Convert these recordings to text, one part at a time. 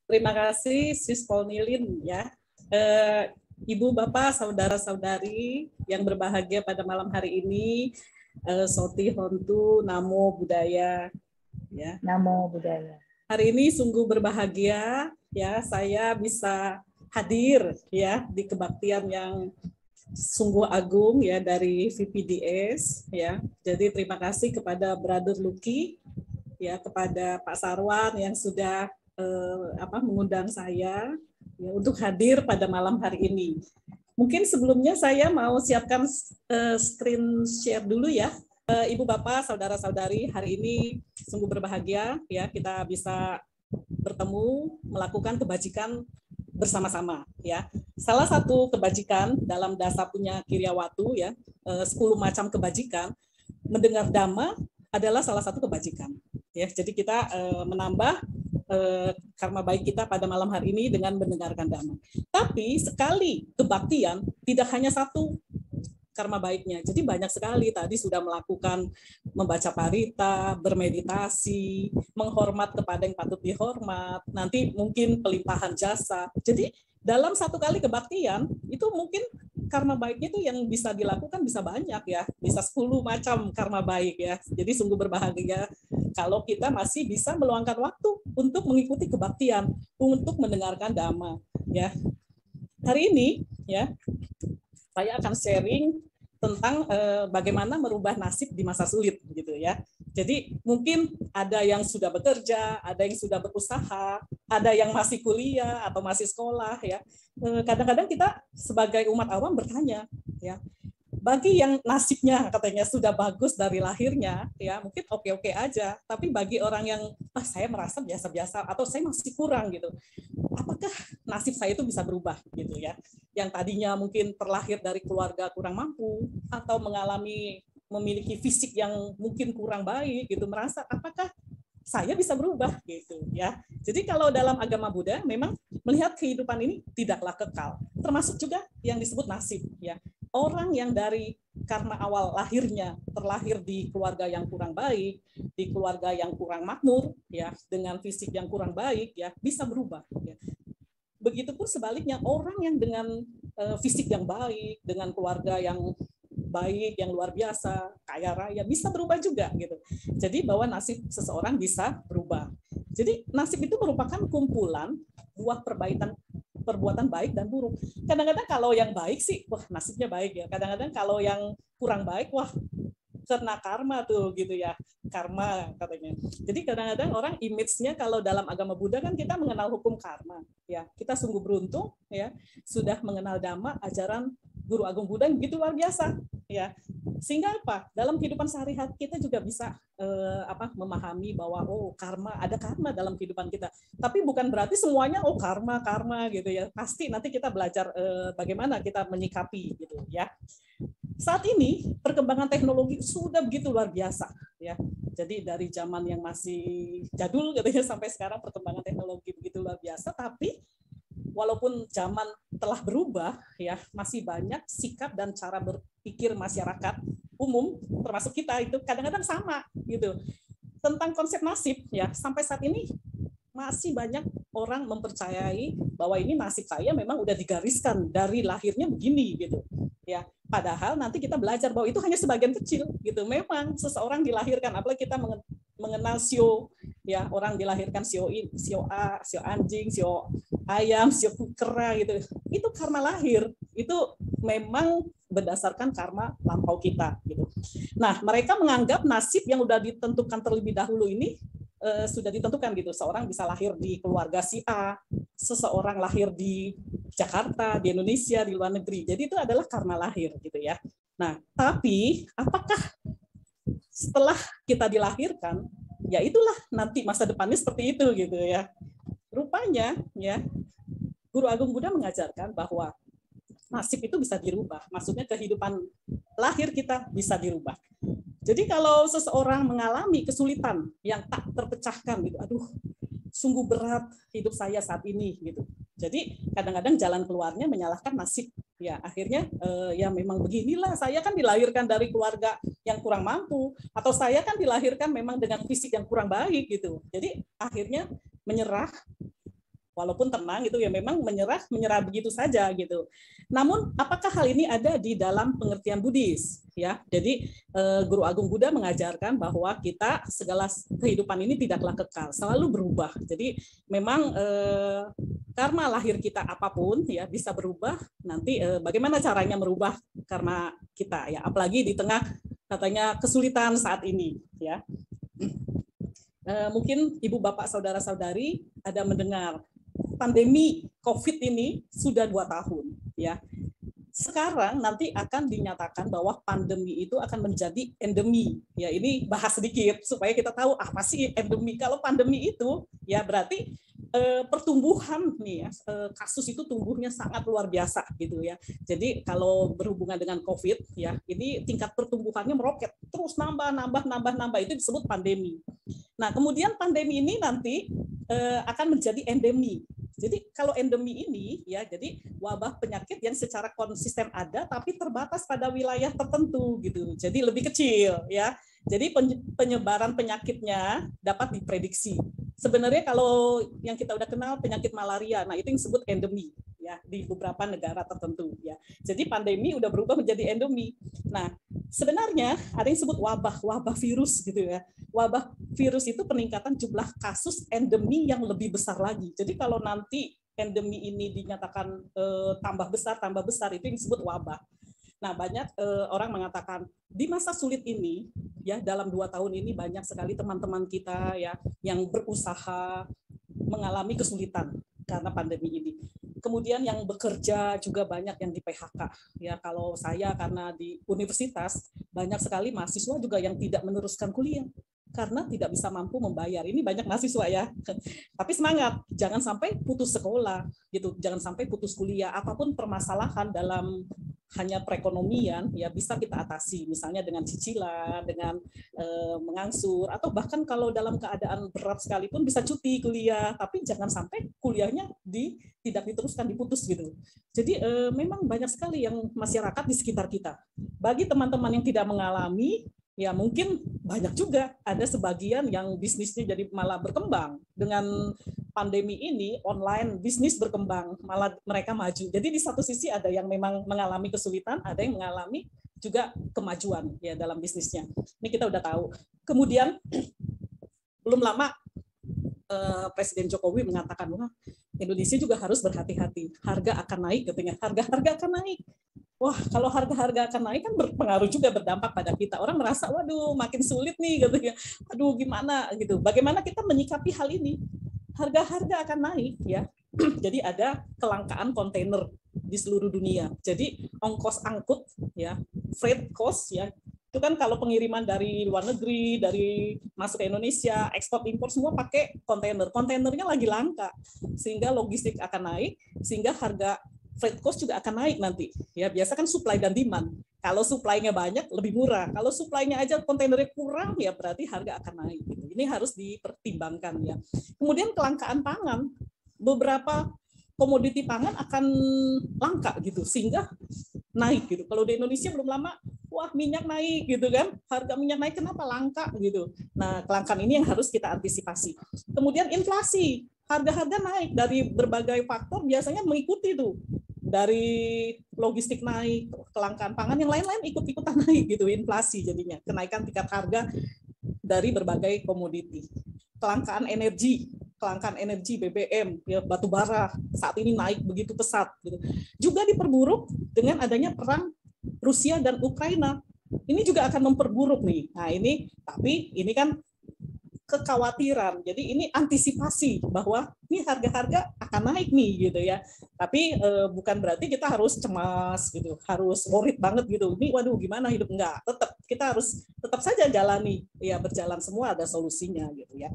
Terima kasih Sis Polnilin ya. Ibu, Bapak, saudara-saudari yang berbahagia pada malam hari ini, Soti Hontu, Namo Buddhaya ya. Namo Buddhaya. Hari ini sungguh berbahagia ya, saya bisa hadir ya di kebaktian yang sungguh agung ya dari VPDS ya. Jadi terima kasih kepada Brother Lucky ya, kepada Pak Sarwan yang sudah mengundang saya ya, untuk hadir pada malam hari ini. Mungkin sebelumnya saya mau siapkan screen share dulu ya. Ibu Bapak, saudara-saudari, hari ini sungguh berbahagia ya kita bisa bertemu melakukan kebajikan bersama-sama ya. Salah satu kebajikan dalam Dasa Punya Kiryawatu ya, 10 macam kebajikan, mendengar dhamma adalah salah satu kebajikan. Ya, jadi kita menambah karma baik kita pada malam hari ini dengan mendengarkan dhamma. Tapi sekali kebaktian tidak hanya satu karma baiknya. Jadi banyak sekali tadi sudah melakukan membaca parita, bermeditasi, menghormat kepada yang patut dihormat, nanti mungkin pelimpahan jasa. Jadi dalam satu kali kebaktian itu mungkin karma baiknya itu yang bisa dilakukan bisa banyak ya, bisa 10 macam karma baik ya. Jadi sungguh berbahagia kalau kita masih bisa meluangkan waktu untuk mengikuti kebaktian, untuk mendengarkan dhamma ya. Hari ini ya saya akan sharing tentang bagaimana merubah nasib di masa sulit gitu ya. Jadi mungkin ada yang sudah bekerja, ada yang sudah berusaha, ada yang masih kuliah atau masih sekolah ya. Kadang-kadang kita sebagai umat awam bertanya ya, bagi yang nasibnya katanya sudah bagus dari lahirnya ya mungkin oke-oke aja, tapi bagi orang yang saya merasa biasa-biasa atau saya masih kurang gitu, apakah nasib saya itu bisa berubah gitu ya, yang tadinya mungkin terlahir dari keluarga kurang mampu atau memiliki fisik yang mungkin kurang baik gitu, merasa apakah saya bisa berubah gitu ya. Jadi kalau dalam agama Buddha memang melihat kehidupan ini tidaklah kekal, termasuk juga yang disebut nasib ya. Orang yang dari karena awal lahirnya terlahir di keluarga yang kurang baik, di keluarga yang kurang makmur ya, dengan fisik yang kurang baik ya, bisa berubah ya. Begitupun sebaliknya orang yang dengan fisik yang baik, dengan keluarga yang baik, yang luar biasa, kaya raya, bisa berubah juga gitu. Jadi bahwa nasib seseorang bisa berubah. Jadi nasib itu merupakan kumpulan buah perbuatan baik dan buruk. Kadang-kadang kalau yang baik sih, wah nasibnya baik ya. Kadang-kadang kalau yang kurang baik, wah kena karma tuh gitu ya, karma katanya. Jadi kadang-kadang orang image-nya kalau dalam agama Buddha kan kita mengenal hukum karma ya. Kita sungguh beruntung ya sudah mengenal dhamma ajaran Guru Agung Buddha yang begitu luar biasa ya. Sehingga apa? Dalam kehidupan sehari-hari kita juga bisa memahami bahwa karma, ada karma dalam kehidupan kita. Tapi bukan berarti semuanya karma gitu ya. Pasti nanti kita belajar bagaimana kita menyikapi gitu ya. Saat ini perkembangan teknologi sudah begitu luar biasa ya. Jadi dari zaman yang masih jadul katanya sampai sekarang perkembangan teknologi begitu luar biasa, tapi walaupun zaman telah berubah ya, masih banyak sikap dan cara berpikir masyarakat umum termasuk kita itu kadang-kadang sama gitu. Tentang konsep nasib ya, sampai saat ini masih banyak orang mempercayai bahwa ini nasib saya memang udah digariskan dari lahirnya begini gitu. Ya, padahal nanti kita belajar bahwa itu hanya sebagian kecil gitu. Memang seseorang dilahirkan, apalagi kita mengenal sio ya, orang dilahirkan sio A, sio anjing, sio ayam, sio kera gitu. Itu karma lahir. Itu memang berdasarkan karma lampau kita gitu. Nah, mereka menganggap nasib yang udah ditentukan terlebih dahulu ini sudah ditentukan gitu. Seorang bisa lahir di keluarga si A, seseorang lahir di Jakarta, di Indonesia, di luar negeri. Jadi itu adalah karma lahir gitu ya. Nah, tapi apakah setelah kita dilahirkan, ya itulah nanti masa depannya seperti itu gitu ya. Rupanya ya, Guru Agung Buddha mengajarkan bahwa nasib itu bisa dirubah. Maksudnya kehidupan lahir kita bisa dirubah. Jadi kalau seseorang mengalami kesulitan yang tak terpecahkan gitu, aduh, sungguh berat hidup saya saat ini gitu. Jadi kadang-kadang jalan keluarnya menyalahkan nasib. Ya akhirnya ya memang beginilah, saya kan dilahirkan dari keluarga yang kurang mampu, atau saya kan dilahirkan memang dengan fisik yang kurang baik gitu. Jadi akhirnya menyerah, walaupun tenang itu ya memang menyerah begitu saja gitu. Namun apakah hal ini ada di dalam pengertian Buddhis ya? Jadi Guru Agung Buddha mengajarkan bahwa kita segala kehidupan ini tidaklah kekal, selalu berubah. Jadi memang karma lahir kita apapun ya bisa berubah. Nanti bagaimana caranya merubah karma kita ya, apalagi di tengah katanya kesulitan saat ini ya. Mungkin ibu bapak saudara-saudari ada mendengar pandemi COVID ini sudah 2 tahun ya. Sekarang nanti akan dinyatakan bahwa pandemi itu akan menjadi endemi. Ya, ini bahas sedikit supaya kita tahu apa sih endemi. Kalau pandemi itu ya berarti pertumbuhan nih ya, kasus itu tumbuhnya sangat luar biasa gitu ya. Jadi kalau berhubungan dengan COVID ya, ini tingkat pertumbuhannya meroket, terus nambah itu disebut pandemi. Nah, kemudian pandemi ini nanti akan menjadi endemi. Jadi kalau endemi ini ya, jadi wabah penyakit yang secara konsisten ada tapi terbatas pada wilayah tertentu gitu. Jadi lebih kecil ya. Jadi penyebaran penyakitnya dapat diprediksi. Sebenarnya kalau yang kita udah kenal penyakit malaria, nah itu yang disebut endemi ya di beberapa negara tertentu ya. Jadi pandemi udah berubah menjadi endemi. Nah, sebenarnya ada yang disebut wabah virus gitu ya. Wabah virus itu peningkatan jumlah kasus endemi yang lebih besar lagi. Jadi kalau nanti endemi ini dinyatakan tambah besar itu yang disebut wabah. Nah, banyak orang mengatakan di masa sulit ini ya, dalam 2 tahun ini banyak sekali teman-teman kita ya yang berusaha mengalami kesulitan karena pandemi ini. Kemudian yang bekerja juga banyak yang di PHK. Ya, kalau saya karena di universitas banyak sekali mahasiswa juga yang tidak meneruskan kuliah karena tidak bisa mampu membayar. Ini banyak mahasiswa ya. Tapi semangat, jangan sampai putus sekolah gitu, jangan sampai putus kuliah. Apapun permasalahan dalam hanya perekonomian ya bisa kita atasi, misalnya dengan cicilan, dengan mengangsur, atau bahkan kalau dalam keadaan berat sekalipun bisa cuti kuliah, tapi jangan sampai kuliahnya tidak diteruskan, diputus gitu. Jadi memang banyak sekali yang masyarakat di sekitar kita. Bagi teman-teman yang tidak mengalami, ya mungkin banyak juga ada sebagian yang bisnisnya jadi malah berkembang dengan pandemi ini, online bisnis berkembang, malah mereka maju. Jadi di satu sisi ada yang memang mengalami kesulitan, ada yang mengalami juga kemajuan ya dalam bisnisnya. Ini kita udah tahu. Kemudian belum lama Presiden Jokowi mengatakan bahwa Indonesia juga harus berhati-hati. Harga akan naik katanya. Harga akan naik. Wah, kalau harga akan naik kan berpengaruh juga, berdampak pada kita. Orang merasa, waduh, makin sulit nih, gitu ya. Aduh, gimana gitu. Bagaimana kita menyikapi hal ini? Harga akan naik ya. Jadi ada kelangkaan kontainer di seluruh dunia. Jadi ongkos angkut ya, freight cost ya, itu kan kalau pengiriman dari luar negeri, dari masuk ke Indonesia, ekspor impor semua pakai kontainer. Kontainernya lagi langka, sehingga logistik akan naik, sehingga harga freight cost juga akan naik nanti. Ya, biasa kan supply dan demand. Kalau supply-nya banyak lebih murah. Kalau supply-nya aja kontainernya kurang ya berarti harga akan naik. Ini harus dipertimbangkan ya. Kemudian kelangkaan pangan. Beberapa komoditi pangan akan langka gitu sehingga naik gitu. Kalau di Indonesia belum lama wah minyak naik gitu kan. Harga minyak naik kenapa langka gitu. Nah, kelangkaan ini yang harus kita antisipasi. Kemudian inflasi. Harga-harga naik dari berbagai faktor biasanya mengikuti tuh. Dari logistik naik, kelangkaan pangan, yang lain-lain ikut-ikutan naik gitu, inflasi jadinya, kenaikan tingkat harga dari berbagai komoditi. Kelangkaan energi BBM, ya, batu bara saat ini naik begitu pesat. Gitu. Juga diperburuk dengan adanya perang Rusia dan Ukraina. Ini juga akan memperburuk nih. Nah ini, tapi ini kan kekhawatiran. Jadi ini antisipasi bahwa ini harga-harga akan naik nih gitu ya. Tapi bukan berarti kita harus cemas gitu, harus worried banget gitu. Ini waduh gimana hidup, enggak. Kita harus tetap saja jalani. Ya berjalan semua ada solusinya gitu ya.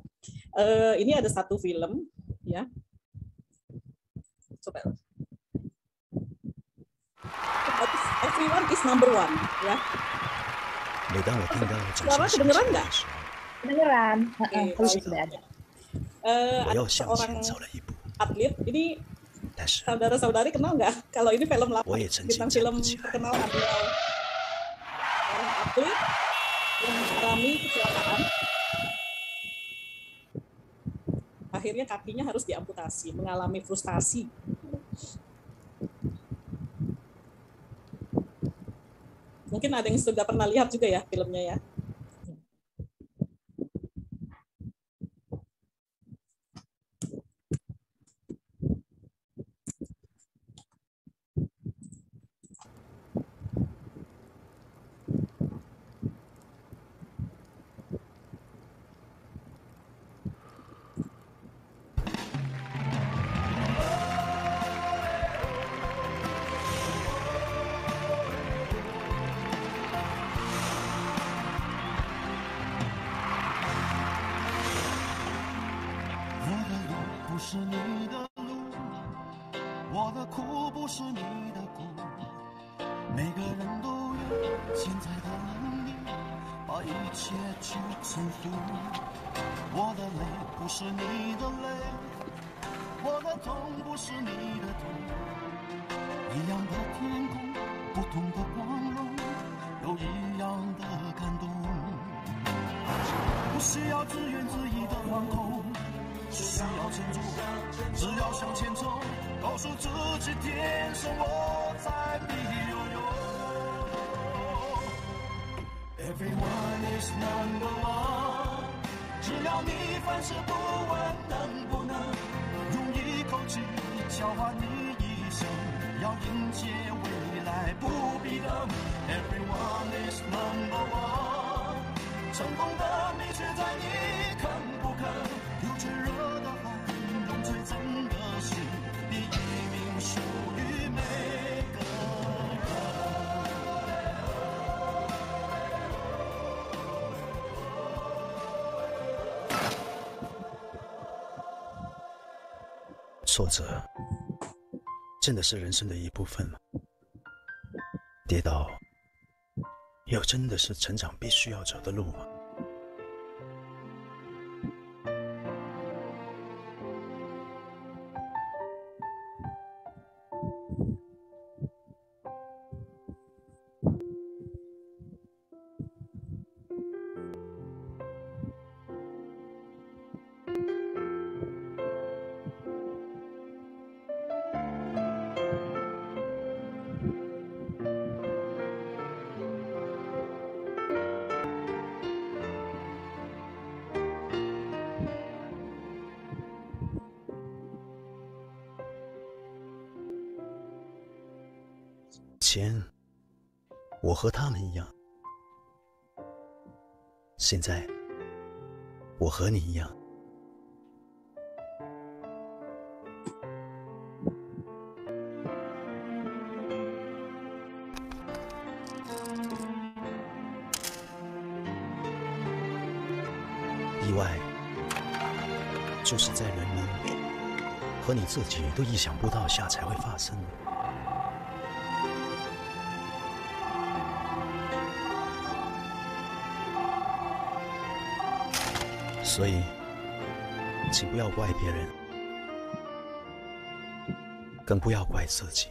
Ini ada satu film ya. Coba. Everyone is number one ya. Suara kedengeran nggak? Kedengeran. Kalau sudah ada. Ada seorang atlet, ini saudara-saudari kenal nggak? Kalau ini film lama, bintang film terkenal adalah orang atlet yang mengalami kecelakaan. akhirnya kakinya harus diamputasi, mengalami frustasi. Mungkin ada yang sudah pernah lihat juga ya filmnya ya.是你的路，我的苦不是你的苦。每个人都有现在的能力，把一切去征服。我的泪不是你的泪，我的痛不是你的痛。一样的天空，不同的光荣，有一样的感动。不需要自怨自艾的惶恐，只需要撑住，只要向前冲，告诉自己天生我材必有用。Everyone is number one， 只要你凡事不问能不能，用一口气交换你一生，要迎接未来不必等。Everyone is number one， 成功的秘诀在你肯不肯，流最热的汗，用最真的心，第一名属于每个挫折真的是人生的一部分吗？跌倒又真的是成长必须要走的路吗？前我和他们一样，现在我和你一样。意外就是在人们和你自己都意想不到下才会发生的。所以，请不要怪别人，更不要怪自己。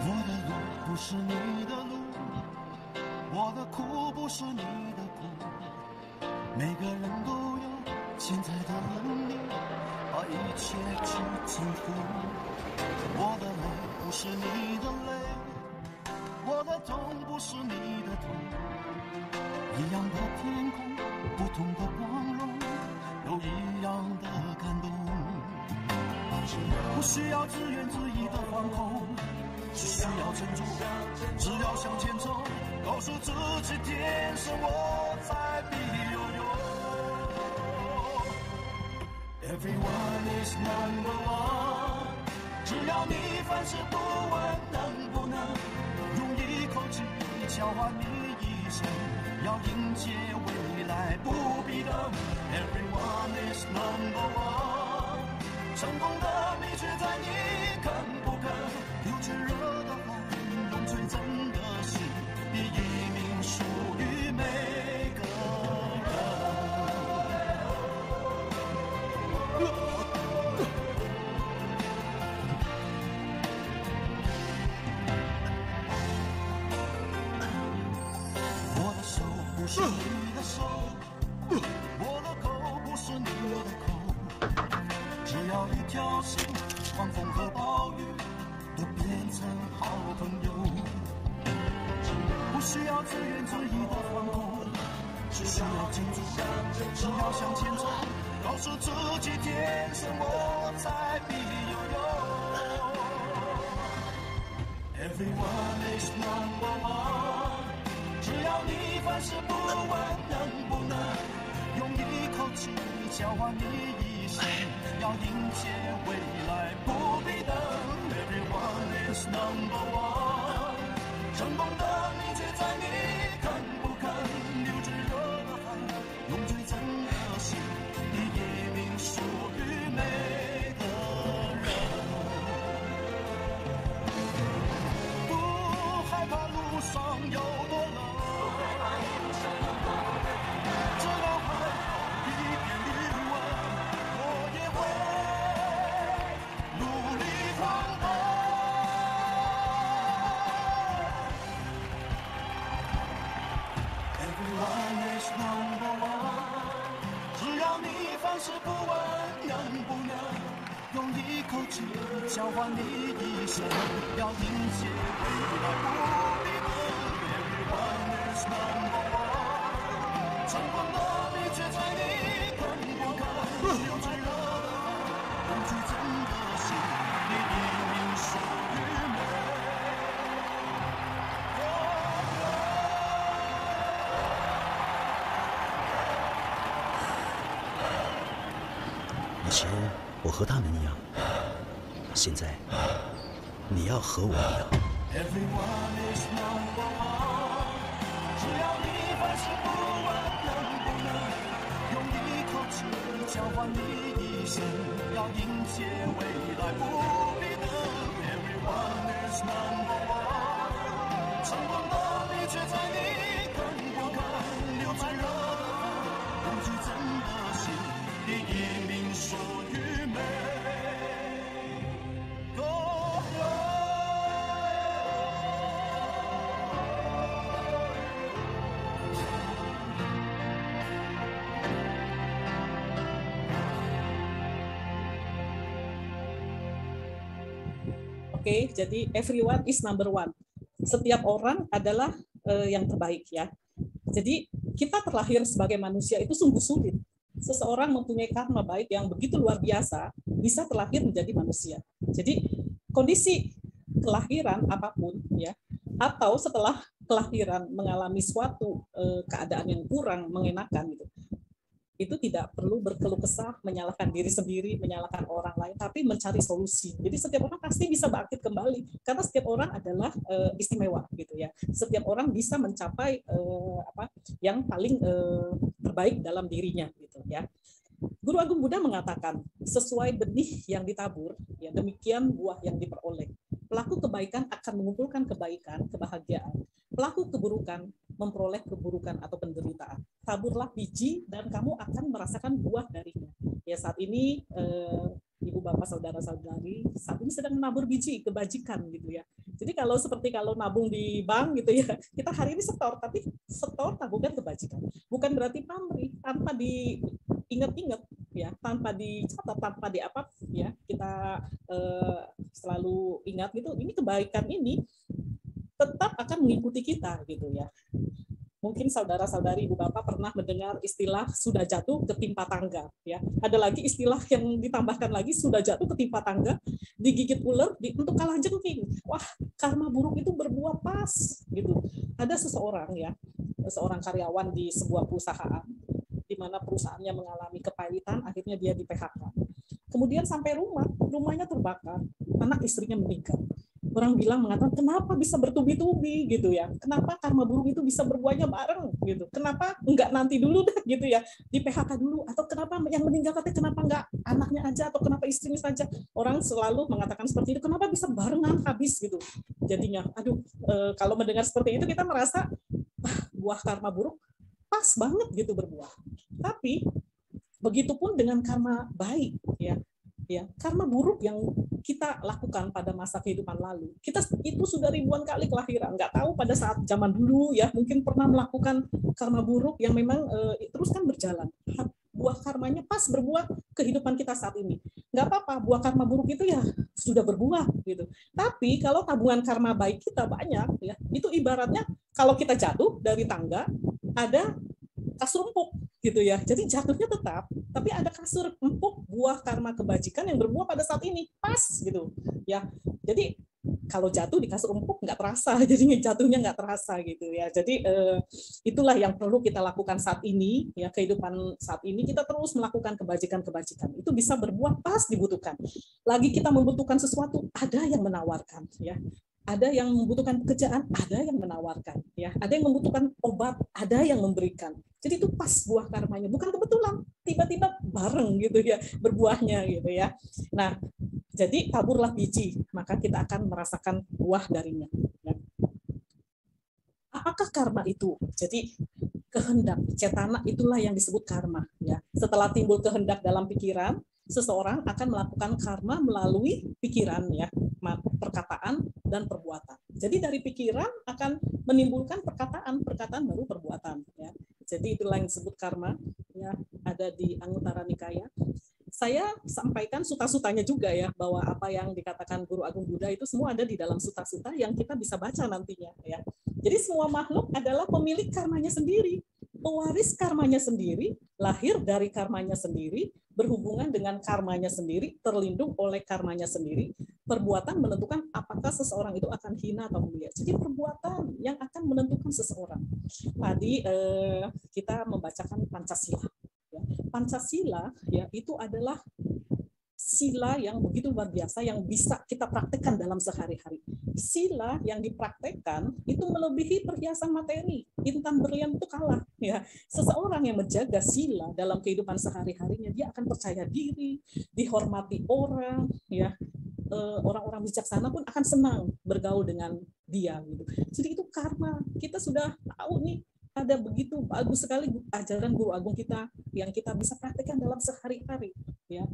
我的路不是你的路，我的苦不是你的苦。每个人都有现在的能力，把一切去征服。我的泪不是你的泪，我的痛不是你的痛。一样的天空，不同的光荣，有一样的感动。不需要自怨自艾的惶恐，只需要撑住，只要向前冲，告诉自己天生我材必有用。Everyone is number one， 只要你凡事不问能不能，用一口气交换你一生，要迎接未来不必等。Everyone is number one， 成功的秘诀在你肯不肯，流最热的汗，用最真的心，第一名属于每个人。我的手不是你的手，我的口不是你的口，只要一条心，狂风和暴雨都变成好朋友。不需要自怨自艾的惶恐，只需要记住，只要向前走，告诉自己天生我材必有用。Everyone is number one， 只要你凡事不问能不能用一口气交换你一生，要迎接未来不必等。Everyone is number one， 成功的秘诀在你肯不肯流最热的汗，用最真的心，你一命属于每个人。不害怕路上有多冷，只要还好一片余温，我也会努力狂奔。Everyone is number one， 只要你凡事不问能不能用一口气交换你一生，要迎接未来不必等。Everyone is number one， 成功的秘诀在你肯不肯流最热的汗，用最真的心，你一命属于每个人。以前我和他们一样，现在你要和我一样。Everyone is number one， 只要你凡事不问能不能用一口气交换你一生，要迎接未来不必等。Everyone is number one， 成功的秘诀在你肯不肯流最热的汗，用最真的心，你一命属于每个人。Oke, jadi everyone is number one. Setiap orang adalah yang terbaik ya. Jadi kita terlahir sebagai manusia itu sungguh sulit. Seseorang mempunyai karma baik yang begitu luar biasa bisa terlahir menjadi manusia. Jadi kondisi kelahiran apapun ya, atau setelah kelahiran mengalami suatu keadaan yang kurang mengenakan gitu, itu tidak perlu berkeluh kesah, menyalahkan diri sendiri, menyalahkan orang lain, tapi mencari solusi. Jadi setiap orang pasti bisa bangkit kembali, karena setiap orang adalah istimewa gitu ya. Setiap orang bisa mencapai yang paling terbaik dalam dirinya gitu ya. Guru Agung Buddha mengatakan, sesuai benih yang ditabur, ya demikian buah yang diperoleh. Pelaku kebaikan akan mengumpulkan kebaikan, kebahagiaan. Pelaku keburukan memperoleh keburukan atau penderitaan. Taburlah biji dan kamu akan merasakan buah darinya. Ya saat ini ibu bapak saudara-saudari saat ini sedang menabur biji kebajikan gitu ya. Jadi seperti kalau nabung di bank gitu ya, kita hari ini setor, tapi setor tabungan kebajikan. Bukan berarti pamrih tanpa diingat-ingat ya, tanpa dicatat, tanpa diapa ya, kita selalu ingat gitu. Ini kebaikan ini tetap akan mengikuti kita gitu ya. Mungkin saudara-saudari ibu bapak pernah mendengar istilah sudah jatuh ketimpa tangga ya. Ada lagi istilah yang ditambahkan lagi, sudah jatuh ketimpa tangga, digigit ular untuk kalah jengking. Wah, karma buruk itu berbuah pas gitu. Ada seseorang ya, seorang karyawan di sebuah perusahaan di mana perusahaannya mengalami kepahitan, akhirnya dia di PHK. Kemudian sampai rumahnya terbakar, anak istrinya meninggal. Orang mengatakan kenapa bisa bertubi-tubi gitu ya, kenapa karma buruk itu bisa berbuahnya bareng gitu, kenapa enggak nanti dulu dah gitu ya, di PHK dulu, atau kenapa yang meninggal katanya kenapa enggak anaknya aja, atau kenapa istrinya saja. Orang selalu mengatakan seperti itu, kenapa bisa barengan habis gitu. Jadinya aduh, kalau mendengar seperti itu kita merasa buah karma buruk pas banget gitu berbuah. Tapi Begitupun dengan karma baik, ya. Ya, karma buruk yang kita lakukan pada masa kehidupan lalu. Kita itu sudah ribuan kali kelahiran, nggak tahu pada saat zaman dulu ya mungkin pernah melakukan karma buruk yang memang terus kan berjalan. Buah karmanya pas berbuah kehidupan kita saat ini. Nggak apa-apa, buah karma buruk itu ya sudah berbuah gitu. Tapi kalau tabungan karma baik kita banyak ya, itu ibaratnya kalau kita jatuh dari tangga ada kasur empuk gitu ya. Jadi jatuhnya tetap, tapi ada kasur empuk buah karma kebajikan yang berbuah pada saat ini pas gitu ya. Jadi kalau jatuh di kasur empuk nggak terasa, jadi jatuhnya nggak terasa gitu ya. Jadi itulah yang perlu kita lakukan saat ini ya, kehidupan saat ini kita terus melakukan kebajikan-kebajikan. Itu bisa berbuah pas dibutuhkan. Lagi kita membutuhkan sesuatu, ada yang menawarkan ya. Ada yang membutuhkan pekerjaan, ada yang menawarkan, ya. Ada yang membutuhkan obat, ada yang memberikan. Jadi itu pas buah karmanya, bukan kebetulan tiba-tiba bareng gitu ya berbuahnya gitu ya. Nah, jadi taburlah biji, maka kita akan merasakan buah darinya. Ya. Apakah karma itu? Jadi kehendak, cetana itulah yang disebut karma. Ya. Setelah timbul kehendak dalam pikiran, seseorang akan melakukan karma melalui pikiran ya, perkataan dan perbuatan. Jadi dari pikiran akan menimbulkan perkataan baru perbuatan ya. Jadi itulah yang disebut karma ya, ada di Anguttara Nikaya. Saya sampaikan suta-sutanya juga ya, bahwa apa yang dikatakan Guru Agung Buddha itu semua ada di dalam suta-suta yang kita bisa baca nantinya ya. Jadi semua makhluk adalah pemilik karmanya sendiri, pewaris karmanya sendiri, lahir dari karmanya sendiri, berhubungan dengan karmanya sendiri, terlindung oleh karmanya sendiri. Perbuatan menentukan apakah seseorang itu akan hina atau mulia. Jadi perbuatan yang akan menentukan seseorang. Tadi kita membacakan Pancasila. Pancasila ya itu adalah sila yang begitu luar biasa yang bisa kita praktekkan dalam sehari-hari. Sila yang dipraktekkan itu melebihi perhiasan materi. Intan berlian itu kalah ya. Seseorang yang menjaga sila dalam kehidupan sehari-harinya, dia akan percaya diri, dihormati orang ya. Orang-orang bijaksana pun akan senang bergaul dengan dia gitu. Jadi itu karma. Kita sudah tahu nih, ada begitu bagus sekali ajaran Guru Agung kita yang kita bisa praktekkan dalam sehari-hari ya.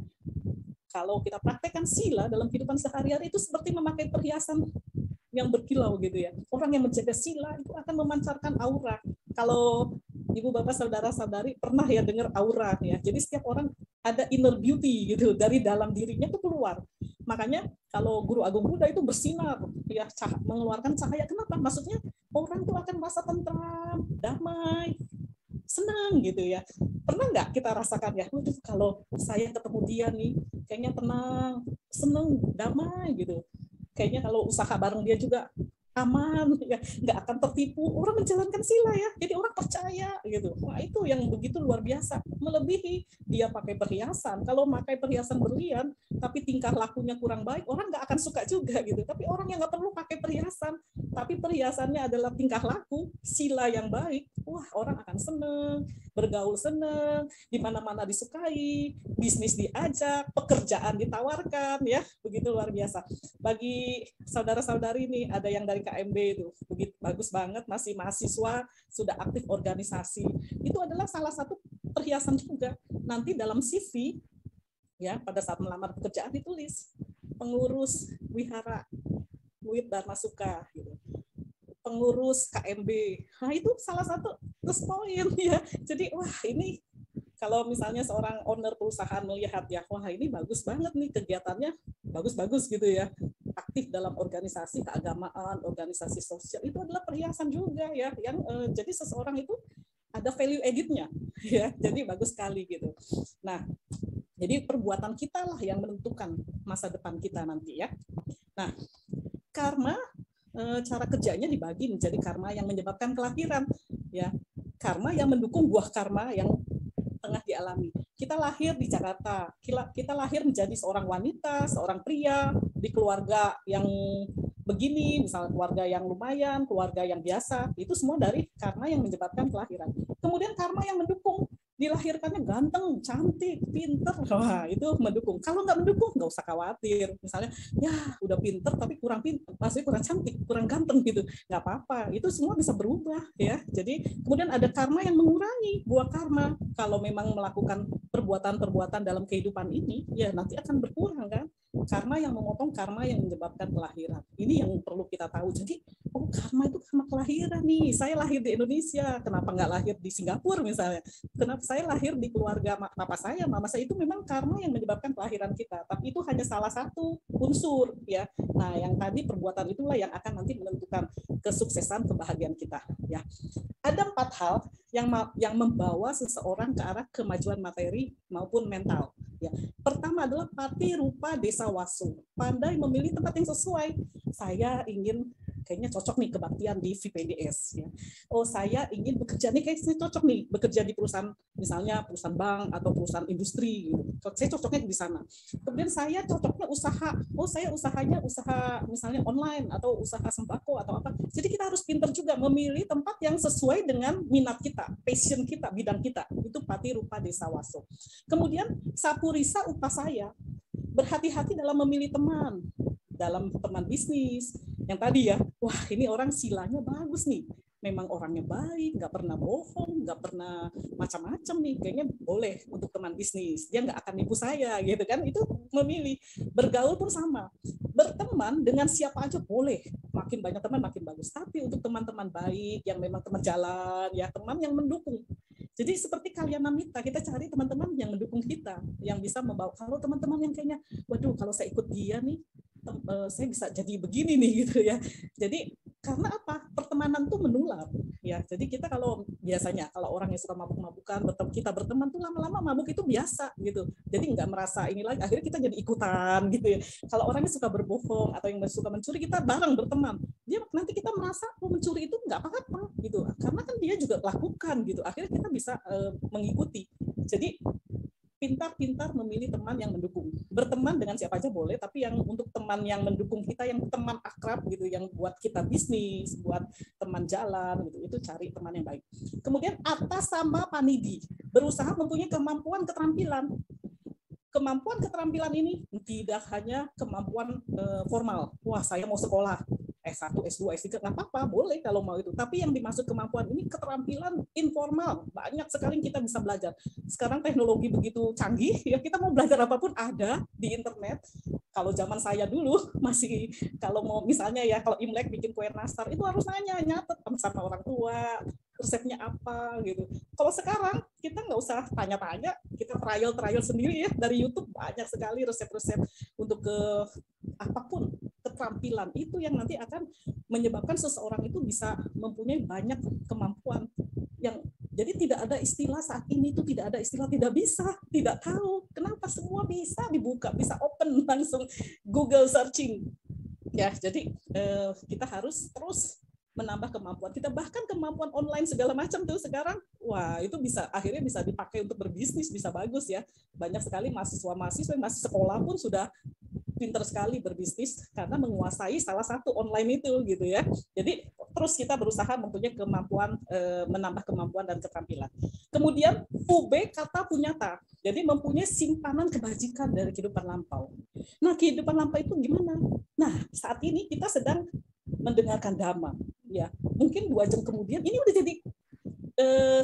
Kalau kita praktekkan sila dalam kehidupan sehari-hari itu seperti memakai perhiasan yang berkilau gitu ya. Orang yang menjaga sila itu akan memancarkan aura. Kalau Ibu Bapak saudara-saudari pernah ya dengar aura ya. Jadi setiap orang ada inner beauty gitu dari dalam dirinya itu keluar. Makanya kalau Guru Agung Buddha itu bersinar ya, mengeluarkan cahaya. Kenapa? Maksudnya orang itu akan merasa tentram, damai, senang gitu ya. Pernah nggak kita rasakan ya, kalau saya ketemu dia nih, kayaknya tenang, senang, damai gitu. Kayaknya kalau usaha bareng dia juga aman, ya, nggak akan tertipu. Orang menjalankan sila ya, jadi orang percaya gitu. Wah itu yang begitu luar biasa, melebihi dia pakai perhiasan. Kalau pakai perhiasan berlian, tapi tingkah lakunya kurang baik, orang nggak akan suka juga gitu. Tapi orang yang nggak perlu pakai perhiasan, tapi perhiasannya adalah tingkah laku, sila yang baik, wah orang akan seneng, bergaul seneng, di mana-mana disukai, bisnis diajak, pekerjaan ditawarkan, ya begitu luar biasa. Bagi saudara-saudari nih, ada yang dari KMB itu, begitu bagus banget, masih mahasiswa, sudah aktif organisasi. Itu adalah salah satu perhiasan juga. Nanti dalam CV, ya pada saat melamar pekerjaan ditulis pengurus wihara Wit Dharma Suka, gitu. Pengurus KMB. Nah itu salah satu plus poin ya. Jadi wah ini kalau misalnya seorang owner perusahaan melihat ya, wah ini bagus banget nih kegiatannya, bagus-bagus gitu ya. Aktif dalam organisasi keagamaan, organisasi sosial, itu adalah perhiasan juga ya. Yang jadi seseorang itu ada value added-nya ya. Jadi bagus sekali gitu. Nah, jadi perbuatan kita lah yang menentukan masa depan kita nanti ya. Nah, karma cara kerjanya dibagi menjadi karma yang menyebabkan kelahiran ya, karma yang mendukung buah karma yang tengah dialami. Kita lahir di Jakarta, kita lahir menjadi seorang wanita, seorang pria di keluarga yang begini, misalnya keluarga yang lumayan, keluarga yang biasa, itu semua dari karma yang menyebabkan kelahiran. Kemudian karma yang mendukung, dilahirkannya ganteng, cantik, pinter, wah itu mendukung. Kalau nggak mendukung, nggak usah khawatir. Misalnya, ya udah pinter tapi kurang pinter, maksudnya kurang cantik, kurang ganteng gitu, nggak apa-apa. Itu semua bisa berubah ya. Jadi kemudian ada karma yang mengurangi buah karma. Kalau memang melakukan perbuatan-perbuatan dalam kehidupan ini, ya nanti akan berkurang kan. Karma yang memotong, karma yang menyebabkan kelahiran. Ini yang perlu kita tahu. Jadi, oh karma itu karma kelahiran nih. Saya lahir di Indonesia, kenapa nggak lahir di Singapura misalnya? Kenapa saya lahir di keluarga papa saya, mama saya? Itu memang karma yang menyebabkan kelahiran kita. Tapi itu hanya salah satu unsur ya. Nah, yang tadi perbuatan itulah yang akan nanti menentukan kesuksesan, kebahagiaan kita ya. Ada 4 hal yang membawa seseorang ke arah kemajuan materi maupun mental. Ya. Pertama adalah pati rupa desa wasu, pandai memilih tempat yang sesuai. Saya ingin kayaknya cocok nih kebaktian di VPDS. Ya. Oh saya ingin bekerja nih, kayaknya cocok nih bekerja di perusahaan, misalnya perusahaan bank atau perusahaan industri. Gitu. Saya cocoknya di sana. Kemudian saya cocoknya usaha. Oh saya usahanya usaha misalnya online atau usaha sembako atau apa. Jadi kita harus pintar juga memilih tempat yang sesuai dengan minat kita, passion kita, bidang kita. Itu pati rupa desa wasu. Kemudian sapurisa upasaya, berhati-hati dalam memilih teman, dalam teman bisnis. Yang tadi ya, wah ini orang silanya bagus nih, memang orangnya baik, nggak pernah bohong, nggak pernah macam-macam nih, kayaknya boleh untuk teman bisnis, dia nggak akan nipu saya gitu kan. Itu memilih. Bergaul pun sama, berteman dengan siapa aja boleh, makin banyak teman makin bagus, tapi untuk teman-teman baik yang memang teman jalan ya, teman yang mendukung. Jadi seperti kalian Namita, kita cari teman-teman yang mendukung kita, yang bisa membawa. Kalau teman-teman yang kayaknya, waduh kalau saya ikut dia nih, saya bisa jadi begini nih gitu ya. Jadi karena apa? Pertemanan tuh menular ya. Jadi kita kalau biasanya kalau orang yang suka mabuk-mabukan, kita berteman tuh lama-lama mabuk itu biasa gitu. Jadi nggak merasa ini lagi, akhirnya kita jadi ikutan gitu ya. Kalau orangnya suka berbohong atau yang suka mencuri, kita bareng berteman. Dia nanti kita merasa mencuri itu nggak apa-apa gitu. Karena kan dia juga lakukan gitu. Akhirnya kita bisa mengikuti. Jadi pintar-pintar memilih teman yang mendukung. Berteman dengan siapa aja boleh, tapi yang untuk teman yang mendukung kita, yang teman akrab gitu, yang buat kita bisnis, buat teman jalan gitu, itu cari teman yang baik. Kemudian atas sama panidi, berusaha mempunyai kemampuan keterampilan. Kemampuan keterampilan ini tidak hanya kemampuan formal. Wah, saya mau sekolah. S1, S2, S3, nggak apa-apa, boleh kalau mau itu. Tapi yang dimaksud kemampuan ini keterampilan informal. Banyak sekali kita bisa belajar. Sekarang teknologi begitu canggih, ya kita mau belajar apapun ada di internet. Kalau zaman saya dulu, masih kalau mau misalnya ya, kalau Imlek bikin kue nastar, itu harus nyatet sama orang tua, resepnya apa gitu. Kalau sekarang kita nggak usah tanya-tanya, kita trial sendiri ya, dari YouTube banyak sekali resep-resep untuk apapun. Keterampilan itu yang nanti akan menyebabkan seseorang itu bisa mempunyai banyak kemampuan. Yang jadi tidak ada istilah saat ini itu, tidak ada istilah tidak bisa, tidak tahu. Kenapa? Semua bisa dibuka, bisa open langsung Google searching. Ya, jadi kita harus terus menambah kemampuan kita, bahkan kemampuan online segala macam tuh sekarang, wah itu bisa akhirnya bisa dipakai untuk berbisnis, bisa bagus ya. Banyak sekali mahasiswa yang masih sekolah pun sudah pintar sekali berbisnis karena menguasai salah satu online itu gitu ya. Jadi terus kita berusaha mempunyai kemampuan, menambah kemampuan dan keterampilan. Kemudian UB kata punyata, jadi mempunyai simpanan kebajikan dari kehidupan lampau. Nah kehidupan lampau itu gimana? Nah saat ini kita sedang mendengarkan dhamma, ya mungkin 2 jam kemudian ini udah jadi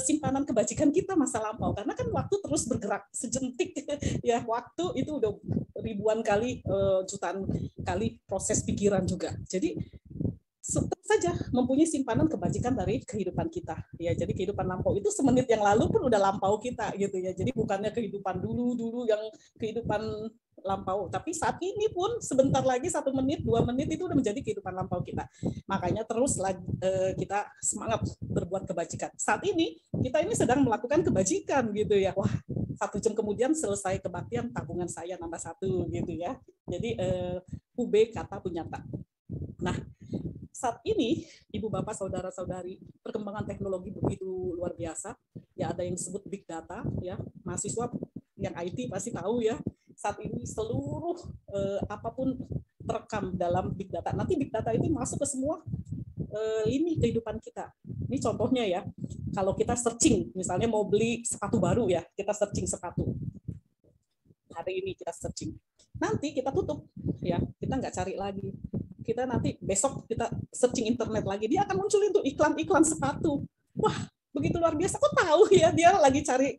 simpanan kebajikan kita masa lampau, karena kan waktu terus bergerak sejentik ya, waktu itu udah ribuan kali, jutaan kali proses pikiran juga. Jadi tetap saja mempunyai simpanan kebajikan dari kehidupan kita ya. Jadi kehidupan lampau itu semenit yang lalu pun udah lampau kita gitu ya. Jadi bukannya kehidupan dulu yang kehidupan lampau, tapi saat ini pun sebentar lagi 1 menit 2 menit itu udah menjadi kehidupan lampau kita. Makanya terus kita semangat berbuat kebajikan. Saat ini kita ini sedang melakukan kebajikan gitu ya. Wah 1 jam kemudian selesai kebaktian, tabungan saya nambah 1 gitu ya. Jadi UB kata punyata. Nah saat ini ibu bapak saudara-saudari, perkembangan teknologi begitu luar biasa ya. Ada yang disebut big data ya, mahasiswa yang IT pasti tahu ya. Saat ini seluruh apapun terekam dalam big data. Nanti big data itu masuk ke semua lini kehidupan kita. Ini contohnya ya. kalau kita searching, misalnya mau beli sepatu baru ya, kita searching sepatu. Hari ini kita searching. Nanti kita tutup, ya, kita nggak cari lagi. Kita nanti besok kita searching internet lagi, dia akan muncul itu iklan-iklan sepatu. Wah, begitu luar biasa. Kok tahu ya dia lagi cari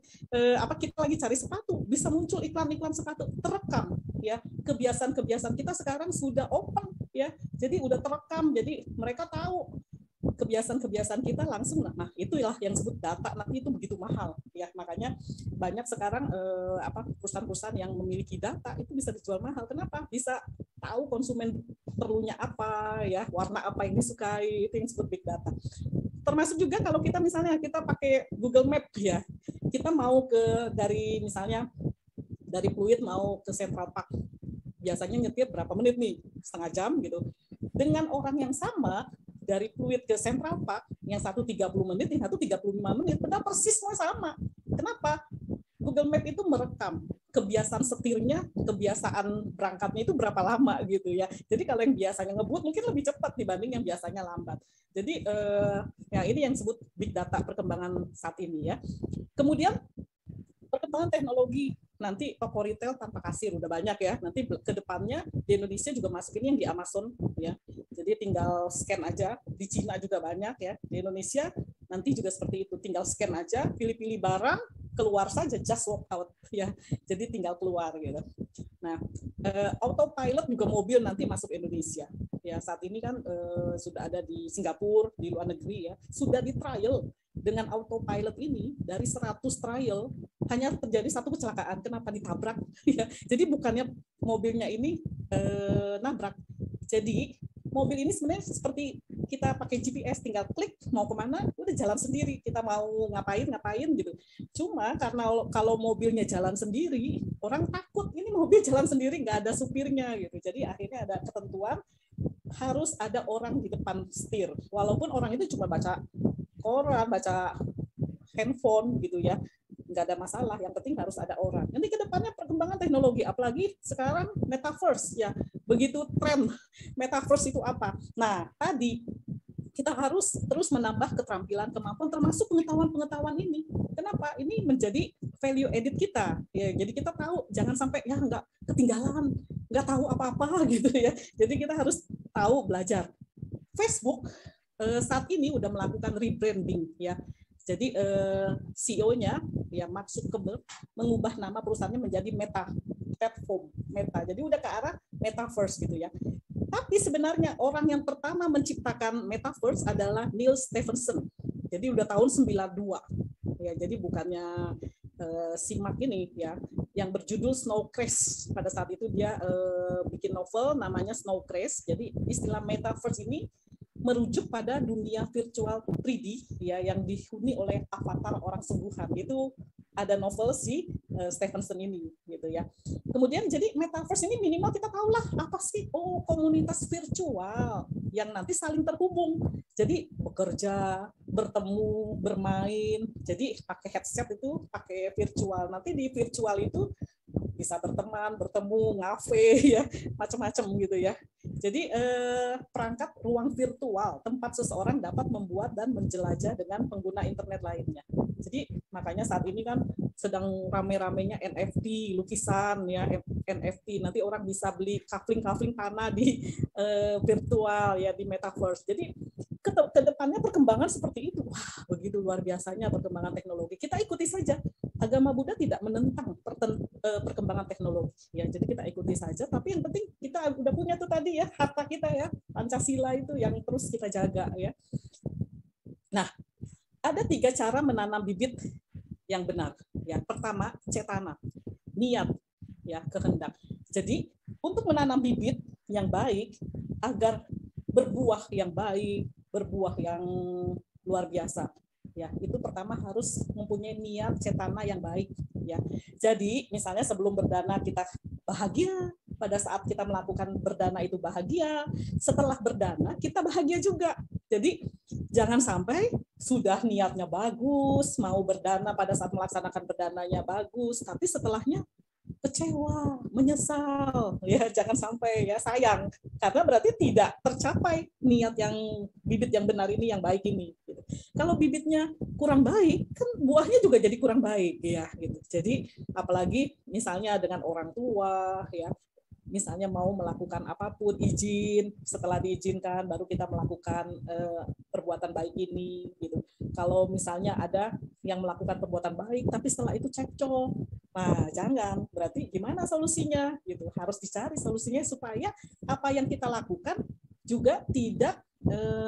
kita lagi cari sepatu, bisa muncul iklan-iklan sepatu, terekam ya. Kebiasaan-kebiasaan kita sekarang sudah open ya. Jadi udah terekam. Jadi mereka tahu kebiasaan-kebiasaan kita langsung. Nah, itulah yang disebut data. Nanti itu begitu mahal ya. Makanya banyak sekarang perusahaan-perusahaan yang memiliki data itu bisa dijual mahal. Kenapa? Bisa tahu konsumen perlunya apa ya, warna apa yang disukai, itu yang disebut big data. Termasuk juga kalau kita misalnya kita pakai Google Map ya, kita mau dari misalnya dari Pluit mau ke Central Park, biasanya nyetir berapa menit nih, setengah jam gitu. Dengan orang yang sama dari Pluit ke Central Park, yang satu 30 menit, yang satu 35 menit, padahal persis semua sama. Kenapa? Google Map itu merekam kebiasaan setirnya, kebiasaan berangkatnya itu berapa lama gitu ya. Jadi kalau yang biasanya ngebut mungkin lebih cepat dibanding yang biasanya lambat. Jadi ya ini yang disebut big data perkembangan saat ini ya. Kemudian perkembangan teknologi, nanti toko retail tanpa kasir udah banyak ya. Nanti ke depannya di Indonesia juga masuk ini yang di Amazon ya. Jadi tinggal scan aja. Di Cina juga banyak ya. Di Indonesia nanti juga seperti itu, tinggal scan aja, pilih-pilih barang, keluar saja, just walk out ya. Jadi tinggal keluar gitu. Nah, autopilot juga mobil nanti masuk Indonesia. Ya, saat ini kan sudah ada di Singapura, di luar negeri ya. Sudah di trial dengan autopilot ini, dari 100 trial hanya terjadi satu kecelakaan. Kenapa? Ditabrak ya. Jadi bukannya mobilnya ini nabrak. Jadi mobil ini sebenarnya seperti kita pakai GPS, tinggal klik mau kemana, udah jalan sendiri. Kita mau ngapain gitu. Cuma karena kalau mobilnya jalan sendiri, orang takut ini mobil jalan sendiri nggak ada supirnya gitu. Jadi akhirnya ada ketentuan harus ada orang di depan setir. Walaupun orang itu cuma baca koran, baca handphone gitu ya, nggak ada masalah. Yang penting harus ada orang. Nanti ke depannya perkembangan teknologi, apalagi sekarang metaverse ya. Begitu tren metaverse itu apa? Nah, tadi kita harus terus menambah keterampilan, kemampuan, termasuk pengetahuan-pengetahuan ini. Kenapa? Ini menjadi value added kita. Ya, jadi kita tahu, jangan sampai ya nggak ketinggalan, nggak tahu apa-apa gitu ya. Jadi kita harus tahu, belajar. Facebook saat ini udah melakukan rebranding ya. Jadi CEO-nya ya Mark Zuckerberg mengubah nama perusahaannya menjadi Platform Meta. Jadi udah ke arah metaverse gitu ya. Tapi sebenarnya orang yang pertama menciptakan metaverse adalah Neil Stephenson. Jadi udah tahun 92. Ya, jadi bukannya si Mark ini ya yang berjudul Snow Crash. Pada saat itu dia bikin novel namanya Snow Crash. Jadi istilah metaverse ini merujuk pada dunia virtual 3D ya yang dihuni oleh avatar orang sungguhan. Itu ada novel si Stephenson ini gitu ya. Kemudian jadi metaverse ini minimal kita tahulah apa sih? Oh, komunitas virtual yang nanti saling terhubung. Jadi bekerja, bertemu, bermain. Jadi pakai headset itu pakai virtual. Nanti di virtual itu bisa berteman, bertemu, ngafe ya, macam-macam gitu ya. Jadi perangkat ruang virtual tempat seseorang dapat membuat dan menjelajah dengan pengguna internet lainnya. Jadi makanya saat ini kan sedang rame-ramenya NFT, lukisan ya, NFT. Nanti orang bisa beli kafling-kafling tanah di virtual ya, di metaverse. Jadi ke depannya perkembangan seperti itu. Wah, begitu luar biasanya perkembangan teknologi. Kita ikuti saja. Agama Buddha tidak menentang perkembangan teknologi ya. Jadi kita ikuti saja, tapi yang penting kita udah punya tuh tadi ya, harta kita ya, Pancasila itu yang terus kita jaga ya. Nah, ada 3 cara menanam bibit yang benar ya. Pertama, cetana, niat ya, kehendak. Jadi untuk menanam bibit yang baik agar berbuah yang baik, berbuah yang luar biasa ya, itu pertama harus mempunyai niat cetana yang baik ya. Jadi misalnya sebelum berdana kita bahagia, pada saat kita melakukan berdana itu bahagia, setelah berdana kita bahagia juga. Jadi jangan sampai sudah niatnya bagus, mau berdana, pada saat melaksanakan berdananya bagus, tapi setelahnya kecewa, menyesal, ya jangan sampai ya, sayang, karena berarti tidak tercapai niat yang bibit yang benar ini, yang baik ini. Kalau bibitnya kurang baik, kan buahnya juga jadi kurang baik ya gitu. Jadi apalagi misalnya dengan orang tua ya, misalnya mau melakukan apapun, izin, setelah diizinkan baru kita melakukan perbuatan baik ini gitu. Kalau misalnya ada yang melakukan perbuatan baik tapi setelah itu cekcok, nah jangan, berarti gimana solusinya gitu, harus dicari solusinya supaya apa yang kita lakukan juga tidak